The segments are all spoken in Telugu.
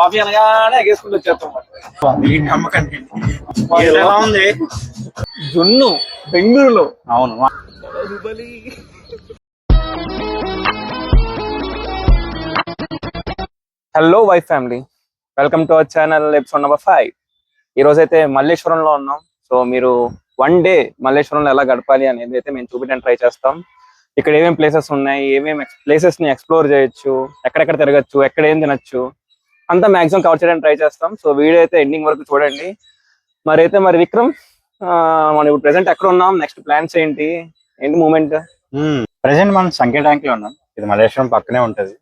కాఫీ అనగానే ఎగేసుకుంటూ వచ్చేస్తాం. నమ్మకండి ఎలా ఉంది జున్ను బెంగళూరులో. అవును. Hello wife family, welcome to our channel episode number 5. ఈ రోజు అయితే మల్లేశ్వరంలో ఉన్నాం. సో మీరు వన్ డే మల్లేశ్వరంలో ఎలా గడపాలి అనేది అయితే మేము చూపించడానికి ట్రై చేస్తాం. ఇక్కడ ఏమేమి ప్లేసెస్ ఉన్నాయి, ఏమేమి ప్లేసెస్ ని ఎక్స్ప్లోర్ చేయొచ్చు, ఎక్కడెక్కడ తిరగచ్చు, ఎక్కడ ఏం తినచ్చు అంతా మాక్సిమం కవర్ చేయడానికి ట్రై చేస్తాం. సో వీడియో అయితే ఎండింగ్ వరకు చూడండి. మరి విక్రమ్, మనం ఇప్పుడు ప్రెసెంట్ ఎక్కడ ఉన్నాం, నెక్స్ట్ ప్లాన్స్ ఏంటి మూమెంట్? ప్రెసెంట్ మనం సంఖ్య ట్యాంక్ లో ఉన్నాం. ఇది మల్లేశ్వరం పక్కనే ఉంటది.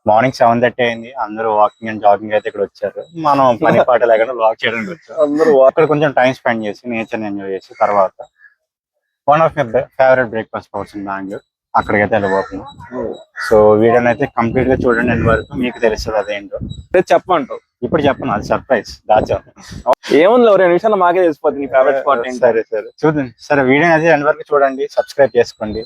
మార్నింగ్ 7:30 అయింది. అందరూ వాకింగ్ అండ్ జాగింగ్ అయితే ఇక్కడ వచ్చారు. మనం పని పాట లేకుండా వాక్ చేయడానికి వచ్చారు. అందరూ అక్కడ కొంచెం టైం స్పెండ్ చేసి నేచర్ ఎంజాయ్ చేసి తర్వాత one of my favourite breakfast spots in Bengaluru, అక్కడికి అయితే వెళ్ళబోతున్నాం. సో వీడియోని అయితే కంప్లీట్ గా చూడండి ఎండ్ వరకు, మీకు తెలుస్తుంది అదేంటో. చెప్పమంటావు? ఇప్పుడు చెప్పను, అది సర్ప్రైజ్. దాచాను. ఏముంది, 2 నిమిషాలు మాకే తెలిసిపోతుంది ఫేవరెట్ స్పాట్. సరే చూద్దాం. సరే వీడియోని అయితే ఎండ్ వరకు చూడండి, సబ్స్క్రైబ్ చేసుకోండి.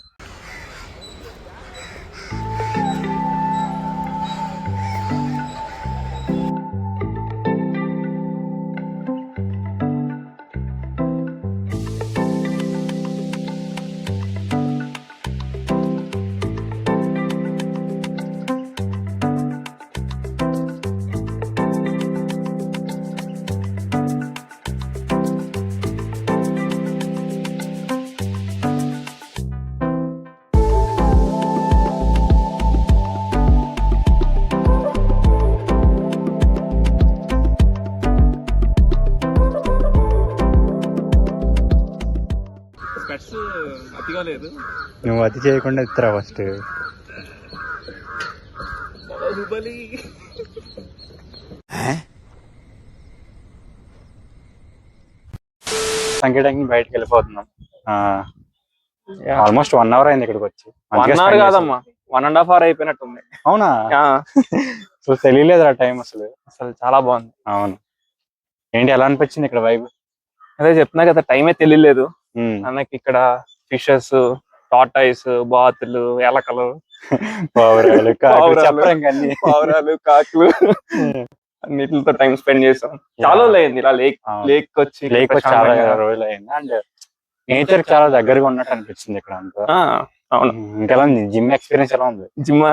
నువ్వు అది చేయకుండా ఇస్తారా ఫస్ట్? సంకేతానికి బయటకు వెళ్ళిపోతున్నాం. ఆల్మోస్ట్ 1 అవర్ అయింది ఇక్కడికి వచ్చి. 1 అవర్ కాదమ్మా, 1.5 అవర్ అయిపోయినట్టుంది. అవునా? అసలు తెలియలేదు ఆ టైం. అసలు చాలా బాగుంది. అవును. ఏంటి ఎలా అనిపించింది ఇక్కడ వైబ్? అదే చెప్తున్నా కదా, టైమే తెలియలేదు. అన్నకి ఇక్కడ ఫిషెస్, టార్టాయిస్, బాతులు, ఎలకలు, పావురాలు, కాకులు అన్నిటితో టైం స్పెండ్ చేసాం. చాలా అయింది ఇలా లేక్ వచ్చి చాలా రోజులు అయింది. అండ్ నేచర్ చాలా దగ్గరగా ఉన్నట్టు అనిపించింది ఇక్కడ అంతా. అవును. ఇంకెలా ఉంది జిమ్ ఎక్స్పీరియన్స్? ఎలా ఉంది జిమ్?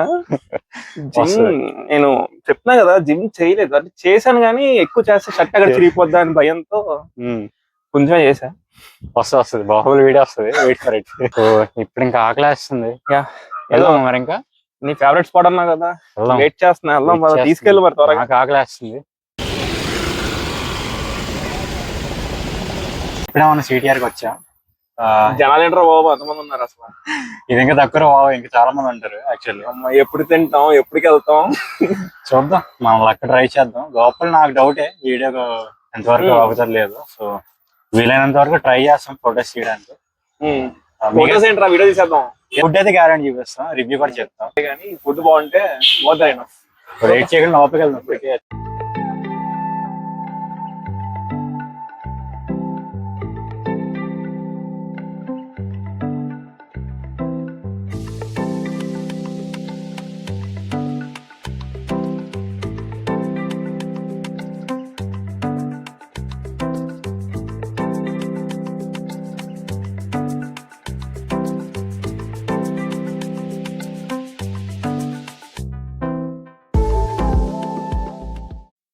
నేను చెప్తున్నా కదా, జిమ్ చేయలేదు. అంటే చేశాను కానీ ఎక్కువ చేస్తే షర్ట్ అక్కడ చిరిగిపోద్దా అని భయంతో కొంచెం చేశా. వస్తుంది బాహుబలి వీడియో వస్తుంది, వెయిట్ ఫర్ ఇట్. ఇప్పుడు ఇంకా ఆకలి వేస్తుంది. వెళ్దాం మరి. ఇంకా నీ ఫేవరెట్ స్పాట్ అన్నా కదా, వెయిట్ చేస్తున్నా. వెళ్దాం, తీసుకెళ్ళి మరి త్వరగా. నాకు ఆకలి వేస్తుంది. ఇప్పుడే మన సిటిఆర్కి వచ్చా. జనాలు ఏంటారు బాబు, ఎంతమంది ఉన్నారు అసలు? ఇది ఇంకా దగ్గర ఇంకా చాలా మంది ఉంటారు యాక్చువల్లీ. ఎప్పుడు తింటాం, ఎప్పటికి వెళ్తాం చూద్దాం. మనం అక్కడ ట్రై చేద్దాం. లోపల నాకు డౌటే వీడియో ఎంతవరకు అవుతారు లేదు. సో వీలైనంత వరకు ట్రై చేస్తాం ఫోటోస్ తీయడానికి. వీడియో తీసేద్దాం. ఫుడ్ అయితే గ్యారెంటీ చూపిస్తాం, రివ్యూ కూడా చెప్తాం. కానీ ఫుడ్ బాగుంటే పోతాయినా వెయిట్ చేయకుండా లోపలికి వెళ్దాం. ఇప్పటికే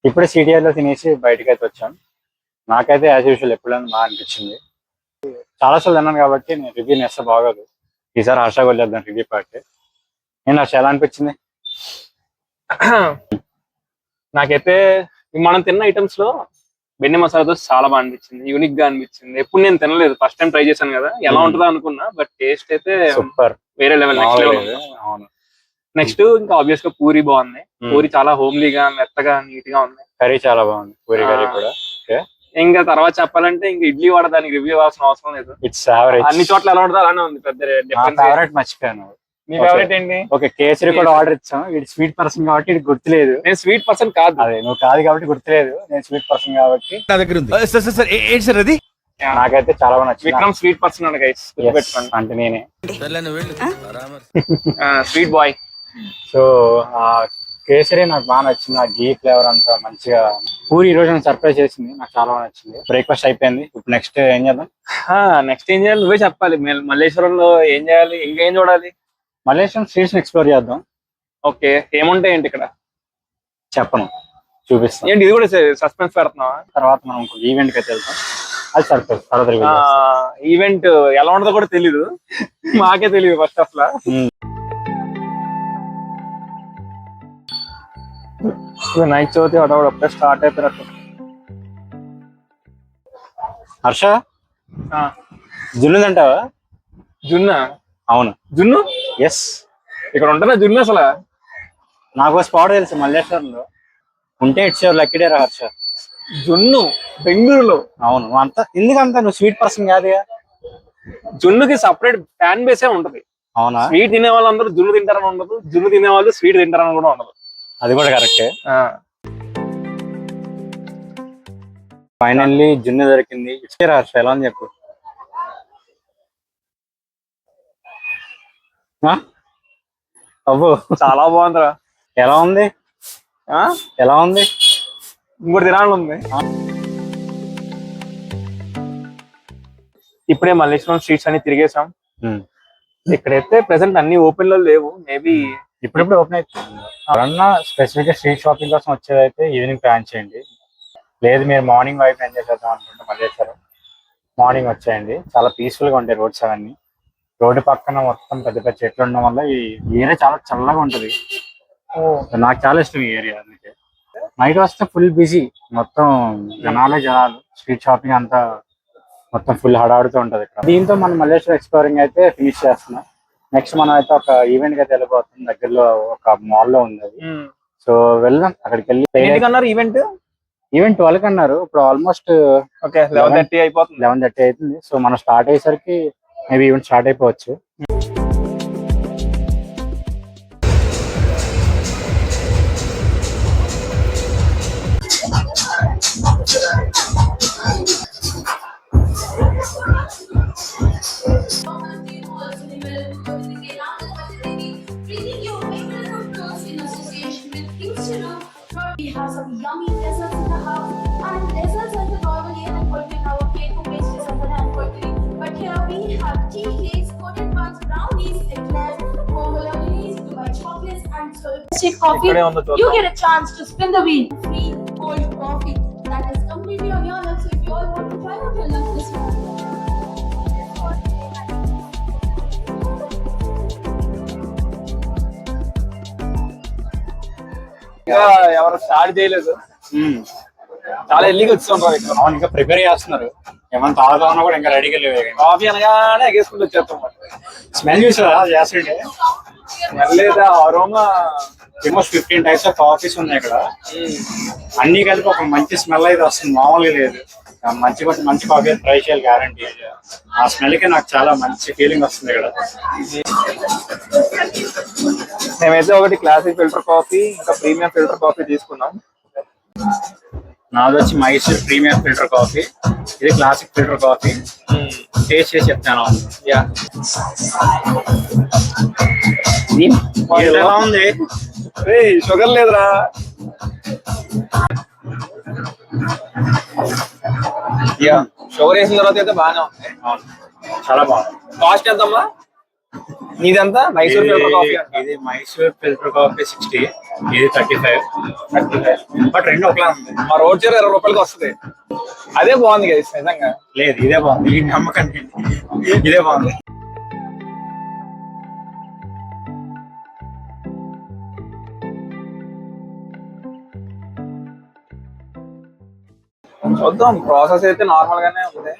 ఇప్పుడే సిటిఆర్ లో తినేసి బయటకు అయితే వచ్చాను. నాకైతే యాజ్ యూజువల్ ఎప్పుడైనా బాగా అనిపించింది. చాలాసార్లు తిన్నాను కాబట్టి నేను రివ్యూ నేస్తే బాగోదు. ఈసారి హర్షగా వెళ్ళేద్దాం రివ్యూ పార్టీ. నేను హర్ష ఎలా అనిపించింది? నాకైతే మనం తిన్న ఐటమ్స్ లో బెన్ని మసాలా దోశ చాలా బాగా అనిపించింది, యూనిక్ గా అనిపించింది. ఎప్పుడు నేను తినలేదు, ఫస్ట్ టైం ట్రై చేశాను కదా, ఎలా ఉంటుందో అనుకున్నా. బట్ టేస్ట్ అయితే సూపర్, వేరే లెవెల్. అవును. నెక్స్ట్ ఇంకా ఆబ్వియస్ గా పూరి బాగుంది. పూరి చాలా హోమ్లీగా, మెత్తగా, నీట్ గా ఉంది. కర్రీ చాలా బాగుంది, పూరి కర్రీ కూడా. ఇంకా తర్వాత చెప్పాలంటే ఇంకా ఇడ్లీ వాడ దానికి రివ్యూ అవ్వాల్సిన అవసరం లేదు. It's average. అన్ని చోట్ల ఎలా ఉంటుందో అలానే ఉంది. పెద్ద ఫేవరెట్ మర్చిపోయాను. మీ ఫేవరెట్ ఏంటి? ఓకే, కేసరి కూడా ఆర్డర్ ఇచ్చాం. వీడు స్వీట్ పర్సన్ కాబట్టి ఇది గుర్తులేదు. నేను స్వీట్ పర్సన్ కాదు. అదే నువ్వు కాదు కాబట్టి గుర్తులేదు. నేను స్వీట్ పర్సన్ కాబట్టి నా దగ్గర ఉంది. సార్ అది నాకైతే చాలా బాగా నచ్చింది. విక్రమ్ స్వీట్ పర్సన్ అండి గైస్, గుర్తుపెట్టుకోండి. అంటే నేనే స్వీట్ బాయ్. సో కేసరి నాకు బాగా నచ్చింది. ఆ గీ ఫ్లేవర్ అంతా మంచిగా. పూరి ఈ రోజు సర్ప్రైజ్ చేసింది, నాకు చాలా బాగా నచ్చింది. బ్రేక్ఫాస్ట్ అయిపోయింది. ఇప్పుడు నెక్స్ట్ ఏం చేద్దాం? నెక్స్ట్ ఏం చేయాలి నువ్వే చెప్పాలి. మల్లేశ్వరంలో ఏం చేయాలి, ఇంకేం చూడాలి? మలేషియన్ స్ట్రీట్స్ ఎక్స్ప్లోర్ చేద్దాం. ఓకే, ఏముంటాయి ఏంటి ఇక్కడ? చెప్పను, చూపిస్తాను. ఏంటి ఇది కూడా సస్పెన్స్ పెడుతున్నావా? తర్వాత మనం ఈవెంట్ కి అయితే వెళ్తాం, అది సర్ప్రైజ్. తర్వాత ఈవెంట్ ఎలా ఉంటుందో కూడా తెలీదు, మాకే తెలియదు ఫస్ట్ అసలు. నైట్ చదివితే అప్పుడే స్టార్ట్ అయిపోయినట్టు. హర్ష, జున్నుదంటావా? జున్నా? అవును, జున్ను. ఎస్, ఇక్కడ ఉంటుందా జున్ను అసలు? నాకు స్పాట్ తెలుసు మల్లేశ్వరంలో, ఉంటే ఇట్స్ యువర్ లక్కీ డే రా హర్ష. జున్ను బెంగళూరులో? అవును. అంతా ఎందుకంతా నువ్వు స్వీట్ పర్సన్ కాదుగా. జున్నుకి సపరేట్ ఫ్యాన్ బేసే ఉంటది. అవునా? స్వీట్ తినే వాళ్ళందరూ జున్ను తింటారని ఉండదు, జున్ను తినే వాళ్ళు స్వీట్ తింటారని కూడా ఉండదు. అది కూడా కరెక్టే. ఫైనల్లీ జున్ను దొరికింది. ఇచ్చే హర్ష, ఎలా అని చెప్పు. అబ్బో చాలా బాగుందిరా. ఎలా ఉంది? ఎలా ఉంది? ఇంకోటి తినాలని ఉంది. ఇప్పుడే మల్లేశ్వరం స్ట్రీట్స్ అన్ని తిరిగేసాం. ఇక్కడైతే ప్రెసెంట్ అన్ని ఓపెన్ లో లేవు, మేబీ ఇప్పుడిప్పుడు ఓపెన్ అవుతుంది. ఎవరన్నా స్పెసిఫిక్ గా స్ట్రీట్ షాపింగ్ కోసం వచ్చేదైతే ఈవినింగ్ ప్లాన్ చేయండి. లేదు మీరు మార్నింగ్ వైపు ఎంజాయ్ చేద్దాం అనుకుంటే మల్లేశ్వరం మార్నింగ్ వచ్చేయండి. చాలా పీస్ఫుల్ గా ఉంటాయి రోడ్స్ అవన్నీ. రోడ్డు పక్కన మొత్తం పెద్ద పెద్ద చెట్లు ఉండడం వల్ల ఈ ఏరియా చాలా చల్లగా ఉంటది. నాకు చాలా ఇష్టం ఈ ఏరియా. అందుకే నైట్ వస్తే ఫుల్ బిజీ, మొత్తం జనాలు. స్ట్రీట్ షాపింగ్ అంతా మొత్తం ఫుల్ హడాడుతూ ఉంటది ఇక్కడ. దీంతో మనం మల్లేశ్వరం ఎక్స్ప్లోరింగ్ అయితే ఫినిష్ చేస్తున్నాం. నెక్స్ట్ మనం అయితే ఒక ఈవెంట్ కి అయితే వెళ్ళిపోతుంది. దగ్గరలో ఒక మాల్ లో ఉంది అది. సో వెళ్దాం అక్కడికి వెళ్ళి. ఈవెంట్ 12 అన్నారు, ఇప్పుడు ఆల్మోస్ట్ 11:30 అయిపోతుంది. 11:30 అవుతుంది. సో మనం స్టార్ట్ అయ్యేసరికి మేబీ ఈవెంట్ స్టార్ట్ అయిపోవచ్చు. We have some yummy desserts in the house, and desserts are the normally and putting our cake or pastries and banana poultry. But here we have tea cakes, coated buns, brownies, eclairs, Mongolians, Dubai chocolates, and so coffee. You get a chance to spin the wheel. Free cold coffee that is completely on your lips. So if you all want to try out your luck this one. ఎవరు స్టార్ట్ చేయలేదు, చాలా ఎల్లిగా వచ్చేస్తుంటారు ఇక్కడ. అవును, ఇంకా ప్రిపేర్ చేస్తున్నారు. ఏమైనా తాగుదామన్నా కూడా ఇంకా రెడీగా లేవు. కాఫీ అనగానే ఎగేసుకుంటూ వచ్చేస్తాం. స్మెల్ చూసారా చేస్తుంటే? స్మెల్ లేదా aroma. Almost 15 types of coffees ఉన్నాయి ఇక్కడ. అన్ని కలిపి ఒక మంచి స్మెల్ అయితే వస్తుంది, మామూలుగా లేదు. మంచి కాఫీ ట్రై చేయాలి, గ్యారంటీ. ఆ స్మెల్ కి నాకు చాలా మంచి ఫీలింగ్ వస్తుంది ఇక్కడ. మేమైతే ఒకటి క్లాసిక్ ఫిల్టర్ కాఫీ, ఇంకా ప్రీమియం ఫిల్టర్ కాఫీ తీసుకున్నాం. నాది వచ్చి మైసూర్ ప్రీమియం ఫిల్టర్ కాఫీ, ఇది క్లాసిక్ ఫిల్టర్ కాఫీ. టేస్ట్ చేసి చెప్తాను. ఎలా ఉంది? షుగర్ లేదురా. షుగర్ వేసిన తర్వాత అయితే బాగానే ఉంది. చాలా బాగుంది. కాస్ట్ ఎంతమ్మా నీదంతా? మైసూర్ ఫిల్టర్ కాఫీ ఇది మైసూర్ ఫిల్టర్ కాఫీ 60, ఇది 35. బట్ రెండు ఒకలా ఉంది. మా రోడ్ చీర 20 రూపాయలకి వస్తుంది. అదే బాగుంది కదా నిజంగా. లేదు, ఇదే బాగుంది. ఈ నమ్మకండి ఇదే బాగుంది. చూద్దాం, ప్రాసెస్ అయితే నార్మల్ గానే ఉంది.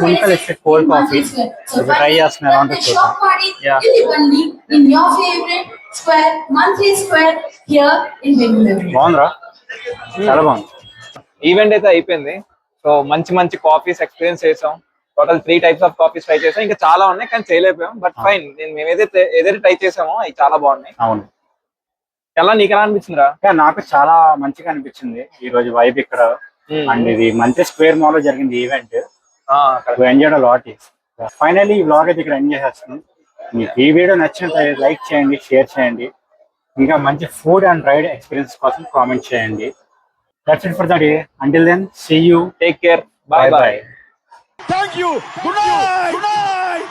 కోల్డ్ కాఫీ ట్రై చేస్తున్నారు. బాగుందిరా, చాలా బాగుంది. ఈవెంట్ అయితే అయిపోయింది. సో మంచి మంచి కాఫీస్ ఎక్స్పీరియన్స్ చేసాం. Total 3 types of coffees try చేసాం. ఇంకా చాలా ఉన్నాయి కానీ చేయలేకపోయాం. బట్ ఫైన్, ఏదైతే ట్రై చేసామో అవి చాలా బాగున్నాయి. అవును. ఎలా నీకు ఎలా అనిపించిందిరా? నాకు చాలా మంచిగా అనిపించింది ఈ రోజు వైబ్ ఇక్కడ. అండ్ ఇది మంచి స్క్వేర్ మాల్ లో జరిగింది ఈవెంట్. Enjoyed lot. ఫైనల్లీ ఈ వ్లాగ్ అయితే ఇక్కడ ఎంజాయ్ చేస్తున్నాం. మీకు ఈ వీడియో నచ్చినట్లయితే లైక్ చేయండి, షేర్ చేయండి. ఇంకా మంచి ఫుడ్ అండ్ రైడ్ ఎక్స్పీరియన్స్ కోసం కామెంట్ చేయండి. That's it for the day. Until then, see you. Take care. Bye bye bye. Bye. Thank you. Good night. Good night.